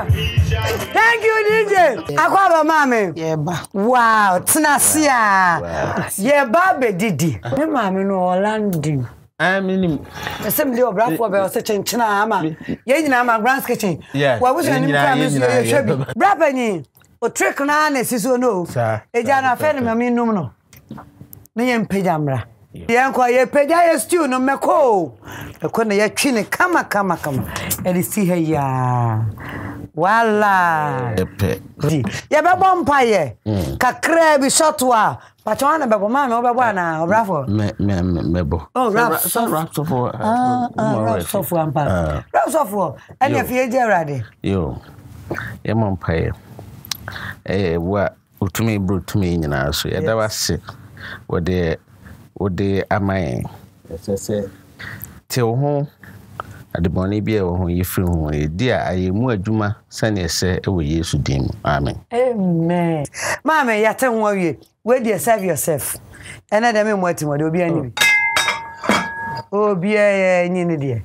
Thank you, DJ. Akwaba mame. Yeba. Wow, tnasia. Yeba be didi. Me mame no Orlando. Minim. Sem de Obrafour be o se chenchena ama. Ye nyina McBrown's kitchen. Wa wo se nim kwa me so ye hwebi. Brapani. O trick na na siso no. Eja na fe na me num no. Ne ye mpejamra. Ye nkwa ye peja ye stew no meko. Eko na ye twi ne kama. Eri si he ya. Wala. Ye be bompa ye. Kakra bi shotwa. Pacho na be bomma me obebo na Obrafour. Mebo. Oh, rap so for. Rap so for. Any of ye Gerard. Yo. Ye mompa ye. Wa utumi bro tumi nyina so. Ye da wase. Wode amai. Say till home. Adeboni bia wo ho yefiri ho e dia ayemu adwuma sane se e wo Yesu dim. Amen. Amen. Mama yate ho awie. We dey serve yourself. Ena dem mo atimo de obi ani. Obi ni ne de.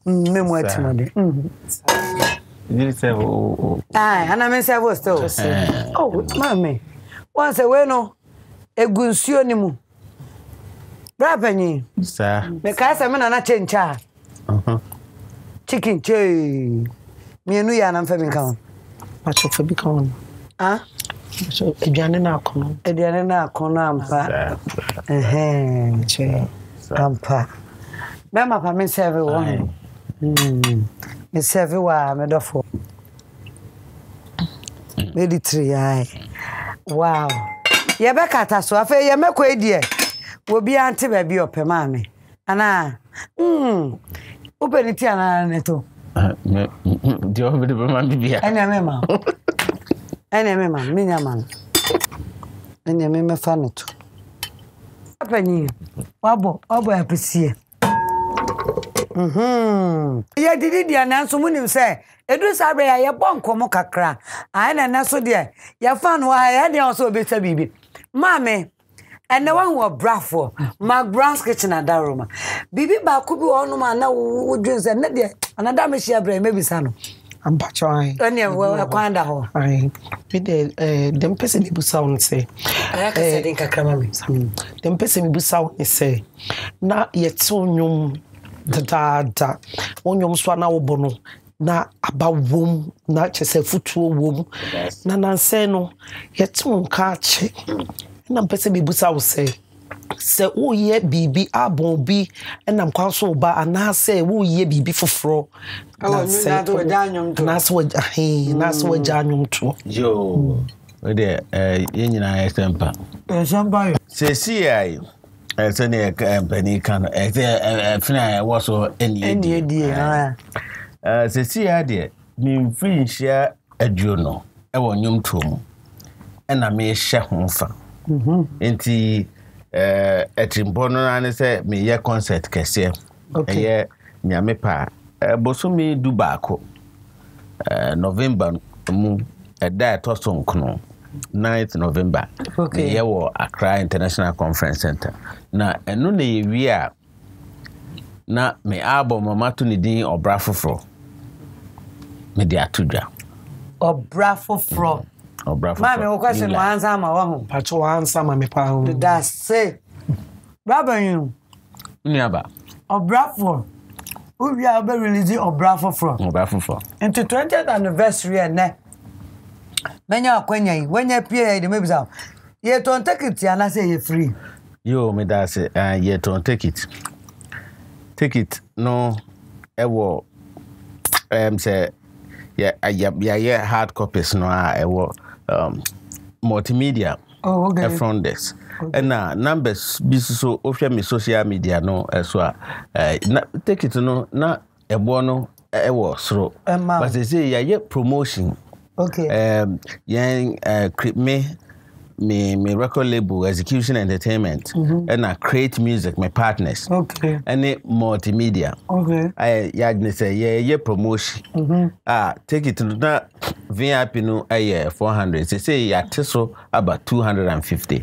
Me mo atimo de. You serve ana me serve still. Oh, mama. Once we no egunsuo ni mu. Brapani. Sir. Me ka se me na chencha. Chicken chay. Mienu ya na mfemi kan. Pacho febi kan. Ah? So eduane na akono. Eduane na akono ampa. Che. Ampa. Mama pa me serve one. Me serve wa me dofo. Maybe 3 ai. Wow. Ye be kata so afa ye mekọ edie. Obi ante ba bi opema me. Ana. Openiti ana neto. Di o be de ma bibia. Ene mema. Minya man. Ene me fa neto. Apani. Wabo apesie. Ye didi dia na nso munim se edu sabre ya ye bonkomo kakra. Ai na na so de ya fa no ya de so obeta bibi. Mame ene wan wo Obrafour McBrown's kitchen adaroma. Bibi ba ku bi onu ma na wo dwense ne de anada me hia bra me bisa no. Ampacho ai. Ene wo kwanda ho. Ai. Bi de dem pese ni busa on se. Aya ka se din kakra ma me. Dem pese mi busa on se. Na ye to nyum da onyom so na wo bono na aba wom na chese futuo wom na nanse no yetu nka ache na mpese bi busa wo se wo ye bibi abon bi na mkwa so ba ana se wo ye bibi foforo na se na so na janyum to yo we de ye nyina example se ai sene company kan fina was so any se si ade mi finhia aduono e wo nyum tom e na me hye ho fa enti etimbo no ane se me ye concert kese ye nyame pa bosomi du baako November mu da toson kono 9th November. Okay. Ye wo Accra International Conference Center. Na enu na ye wi a na me album mama to ni din Obrafour. Me dia tudwa. Obrafour. Ma me wo question mo answer ma wo ho. Pacho answer ma me pa ho. That say. Baba you. Ni aba. Obrafour. We are be release Obrafour. Into 20th anniversary and Menya akwanya yi wanya pie de mebisa ye ton take it ana say ye free yo me da say ye ton take it no ewo say ye hard copies no ewo multimedia okay from this na numbers bi so ohwe me social media no so na take it no na ebo no ewo soro but they say yeah promotion me record label Execution Entertainment and Create Music my partners and multimedia I say yeah promotion take it to the VIP no 400 they say yeah so about 250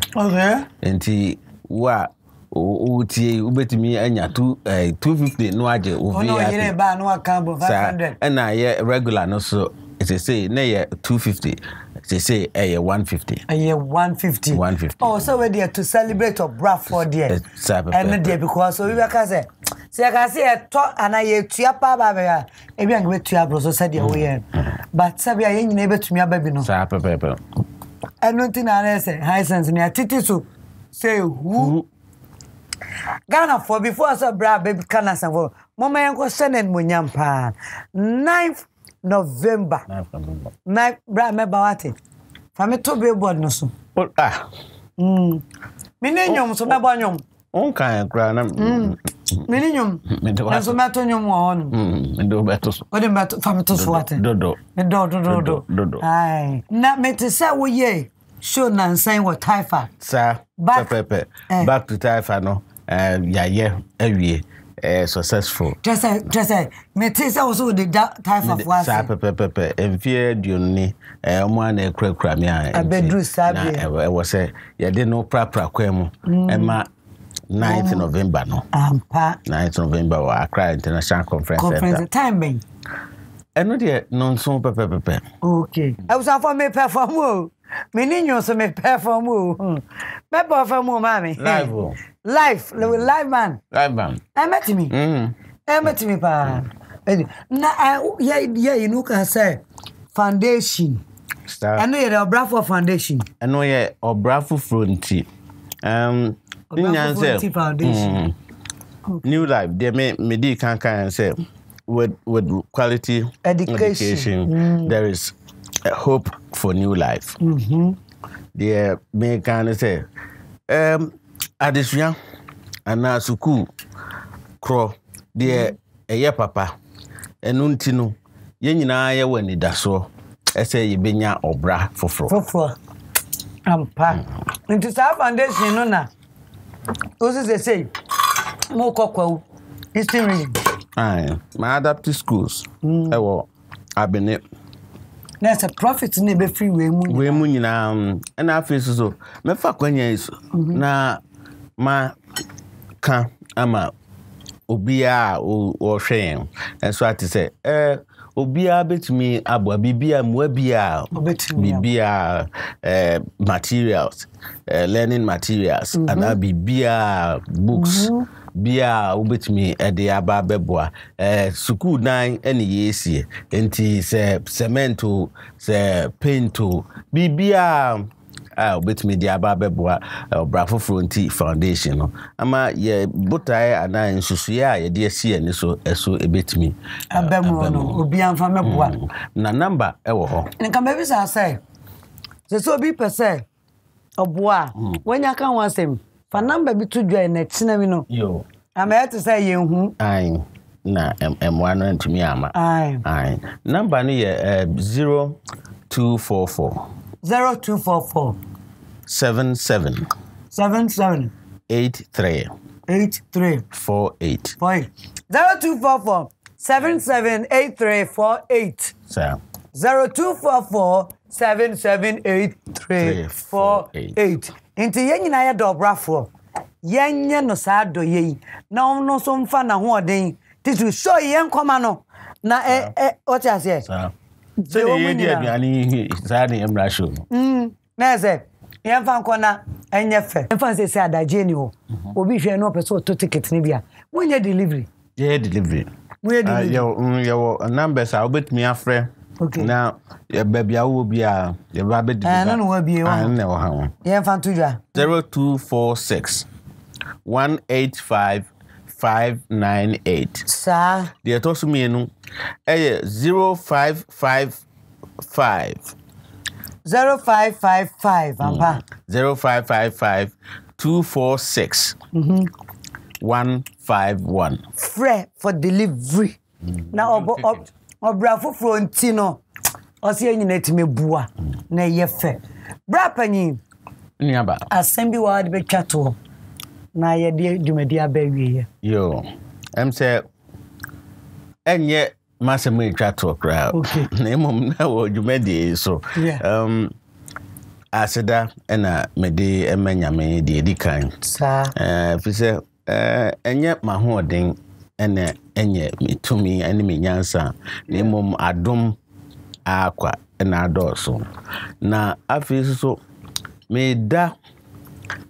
and what uti ubetimi anya 250 no age o VIP ba no account 500 and regular no so they say na 250 they say 150 150 oh so we there to celebrate Obrafour there and there because so we can say I can say to anaye tuapa ba ba e bi an we tuapa so say there we but sabi aye nyina betumi ababi no sa pepe and nothing na say high sense me atiti so say who Ghana for before so bra baby kana san for mama yanko senen munyam pa 9th November 9 bra me bawate fa me to billboard no so me ne nyom so me bo nyom on kan kra na me ne nyom na so me to nyom wo hon me do beto so o de beto fa me to so wate do ai na me te say wo ye show na nsan wo taifa sa pepe back to taifa no awie successful just me te say also the taifa for sa pepe enfie dionni omo na ekrakra me abedru sabe e wo say ye de no prapra kwemu ema 9th November no ampa 9th November wa Accra International Conference time ben eno de non so pepe okay I was for me perform Meninho so me perform me perform mami live man I met me pa na you know can say foundation I know you Obrafour foundation I know you Obrafour fronti Obrafour foundation new life they me di can say with quality education there is a hope for new life. The me can say adesua ana suku kro de eye papa enu ntino ye nyina ye wani daso ese ye benya obra foforo ampa into sa foundation no na ozi say mo kokwa history my adaptive schools ewo abene there's a profit in be free we mu nyina and afis so me fa kwanya iso na ma ka ama obia o hwen enso ati say obia betumi abua bibia mu bia bibia materials learning materials and bibia books bia ubetimi ede aba beboa school dan ene yesie enti se cemento se painto bibia ubetimi de aba beboa Obrafour fronti foundation no ama ye botai ana nsusuya ye de asie ne so eso ebetimi abemu no obi anfa meboa na number ewo ho nka be bisa say so obi pese oboa wanya kan wansem fa number bi to join na tina mi no yo am I to say yen ai na m1 ntumi ama ai number no ye 0244 77 83 48 0244 778348 sir 0244 778348 Inti yenyina ya do Obrafour yenye no sa do yi na ono so mfa na ho oden titu show yen koma no na what you say sir se ye di aduani sa ni emra show na se yen fa nkona enye fe mfa se adaje ni ho obi hwe no person to ticket ni bia wonye delivery delivery yo numbers a obetmi afre okay now baby awo bia ye ba be deliver na no wa bia wa na wa ha yen fa ntujwa 0246 185 598 sa de to so mienu 0555 0555 ampa 0555 246 151. Free for delivery. Now Obrafour frontino. Osi enyina me bua na ye fe. Bra panyin. Niaba. Assembly ward be chato. Na ye de dwumadi abawie. Yo. Say enye masemu chato kra. Okay. Na emom na wo dwumadi so. Yeah. Aseda na mede emanyame de edikan. Sa. Fi se enye mahoden ene enye mitumi ene menyansa na emom adom akwa na adoso na afisi so me da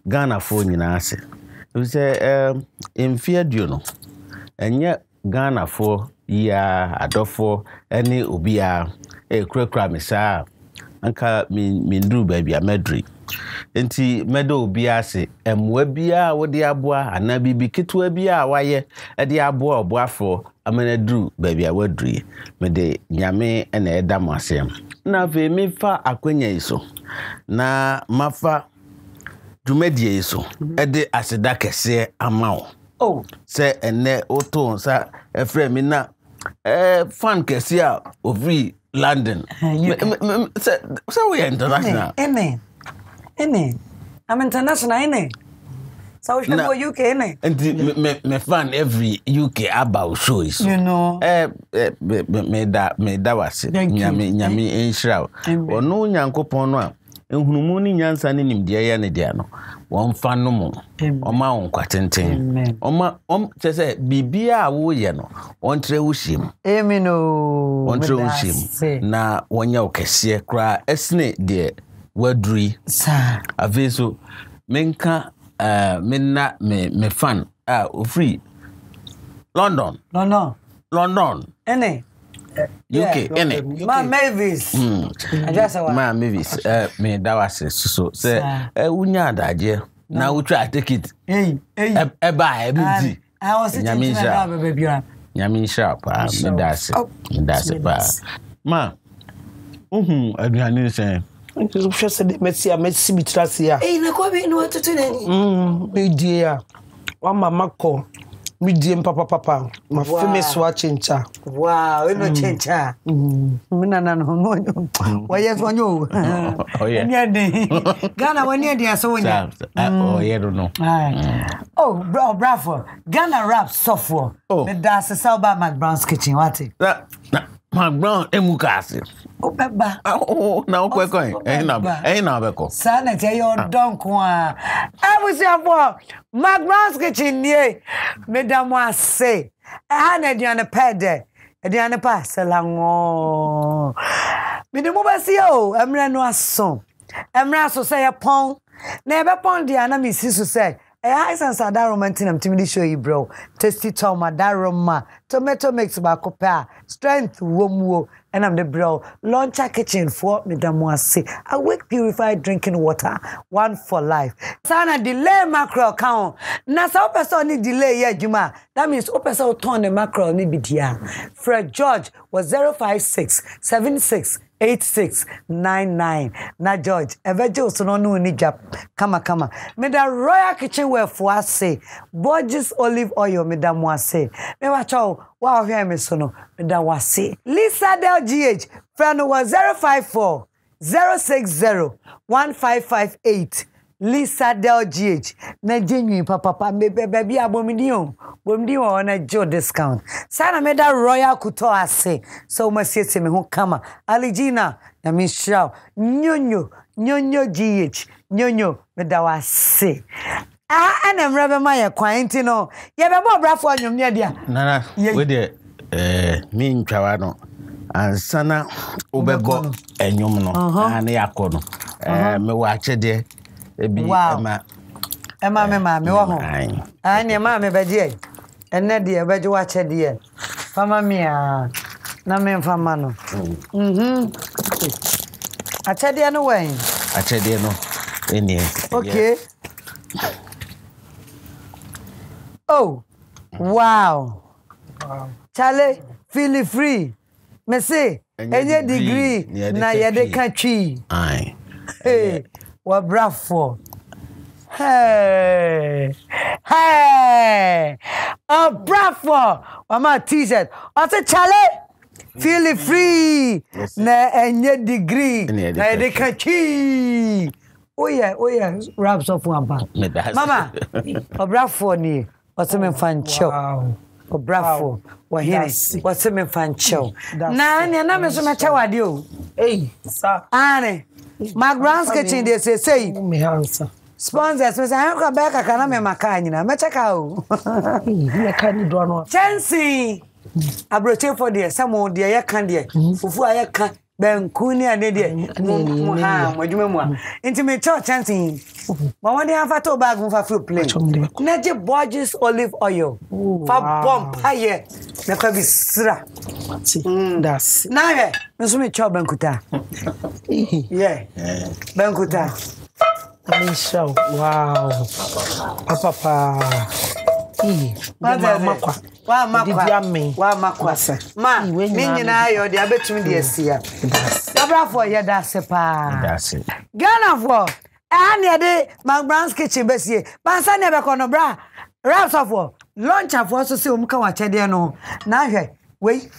Ghana fo nyina ase se emfia duo no enye Ghana fo ya adofo ene obia kura mesa anka mi ndru baabi a medri enti medo obia ase emwa bia wode aboa ana bibi ketua bia waye ede aboa oboafo amenadru baabi a wadri mede nyame ena eda mo asem na fe me fa akwanya iso na mafa dwumadie iso ede aseda kese amawo se ene oto sa efre mi na fan kese a ofri London so we international Ene I'm international ene. So we should go UK ene. And me fan every UK about shows. You know. Me da wase. Nyame enhira. Ono nyankopon no a enhunumu ni nyansa ne nimdia ya ne dia no. Won fa no mo. Oma won kwatenten. Oma say bibia a wo ye no. Won tre wo him. Amen o. Won tre wo him. Na wonya okese kra esne de wadri sa aveso menka me fan free London ene UK ene ma Mavis ma Mavis me dawase so say unya adaje na we try take it eba ebiti nyame sharp me dase pa ma aduane sen je sais de merci bitrasia na ko bi no tutu nani media wa mama ko medium papa ma famous wa chencha wow no chencha mina na no wa yes wanyo nyade Ghana wani dia so wonya you don't know Obrafour Ghana rap software me da se salba McBrown's kitchen what McBrown emukase obeba na okwekon na beko sana te yo donko a abusiafo McBrown's kitchen nie medam ase na diane pede diane pa selango medem basi o emre no aso emra so say pon na ebe pon dia na misi so say I sense that romantic I'm timidly show you bro. Tasty toma daroma. Tomato mix bakopa. Strength womuo. And I'm the bro. Launcher kitchen for Madam Wasi. Awake purified drinking water. One for life. Sana delay macro count. Nasa person ni delay ya juma. That means person turn the macro ni bidia. Fred George was 056 76 8699 na George eveje so no ni jap kama me da Royal Kitchen wear for ase Borges olive oil me da mo ase me wa chaw wa hwe me so no me da wase Lisa Del GH friend was 054 060 1558 Lisa Del GH na genuine papa me baby abomidi na jo discount sana me da Royal Kuto ase so ma siete me ho kama Aligina na me show nyonyo GH nyonyo me da wase ana mrebe ma ye kwanti no ye be bo Obrafour anyom ne dia nana we de mi ntwawa no ansana obego enyom no ana yakono me wa chede ebi ema me wo ho ani ema me beje enne de beje wa chede fama mia na me fama no achede no wen achede no eni okay oh wow Charlie feel free me say any degree na ye de country hey Obrafour Hey. Obrafour. Mama t-shirt. Also Charlie. Feel free. Na enye degree. Na de kachi. Oh yeah. Wraps up one part. Mama. Obrafour ni. Also me fan show. Obrafour. What's me fan show. Na me so mecha wade o. Hey, sir. Ane. McBrown's kitchen they say. Me answer. Sponsors me say I go back kana me maka nyina. Mecha ka o. Me ka ni do no. Chelsea. Abroche for there some there ya kan there. Fufu aya kan benku ni ade there. Ha, modwuma mu a. Inti me Chelsea. Ma won dey have to bag mu fa free play. Na je Borges olive oil. Fa bomb paye. Na ka bi sra. That's na he me so me chop benkuta. Yeah. Benkuta. Anisha, wow. Papa. Makwa. Wa makwa. Ma, me nyina yo de abetumi de asia. Obrafour ye da se pa. That's it. Ghana for. Anya de McBrown's kitchen besie. Bansa ne be kono bra. Wraps of lunch for so se omka wa chede no. Na hwe. Wei.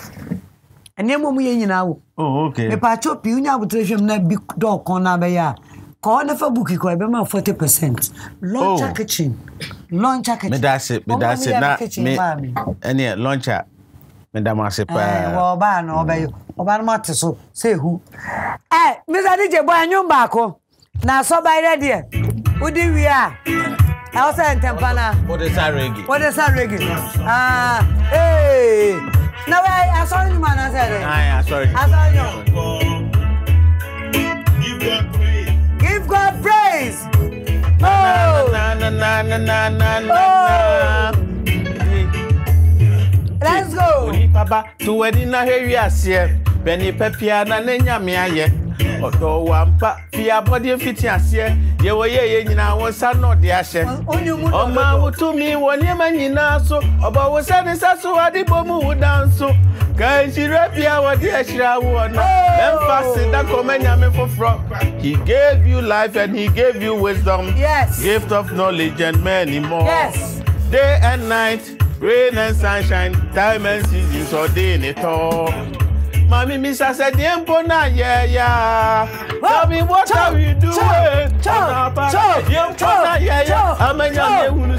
Enemo mu ye nyina wo. Oh, okay. Me pa chopi unya butrehwem na bi do kon na be ya. Call never book you, 40%. Launcher kitchen. Launcher kitchen. Me that's it. Na me. Any launcher. Me da ma se pa. Oba no oba yo. Oba no mate so. Say who? Mr. DJ boy anyum baako. Na so by ready. Udi wi a. I also entempana. What is that reggae? Hey. Now I saw you man I said. I sorry. I saw you. Give God praise. Oh. Let's go. Baba to wedding na here asie. Beni pepia na nenya me aye. Odo wampa fia body fit asie. Ye wo ye nyina won sa no de ahye. Oma wutumi woni ma nyina so. Oba wo sa de saso ade bomu wo danso. Kan shirapia wo de ashira wo no. Emphasis that komenya me fofro. He gave you life and he gave you wisdom. Yes. Gift of knowledge and many more. Yes. Day and night, rain and sunshine, time and seasons ordain it all. Mommy, Miss, I said, yeah. Tell me what are we doing? I'm a young who's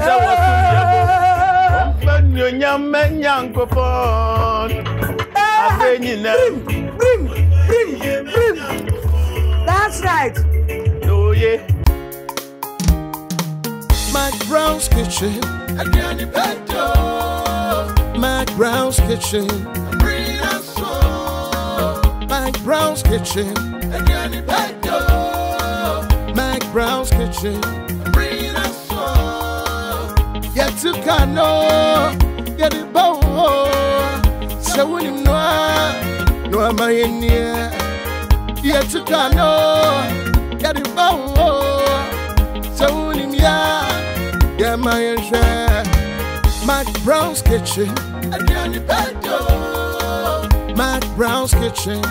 That's right. Oh, yeah. McBrown's kitchen. McBrown's kitchen. McBrown's kitchen. McBrown's kitchen. Yet to cano, get it bow. So when you know, no am I in here. Yet to cano, get it bow. So when you yeah, my share. McBrown's kitchen. McBrown's kitchen.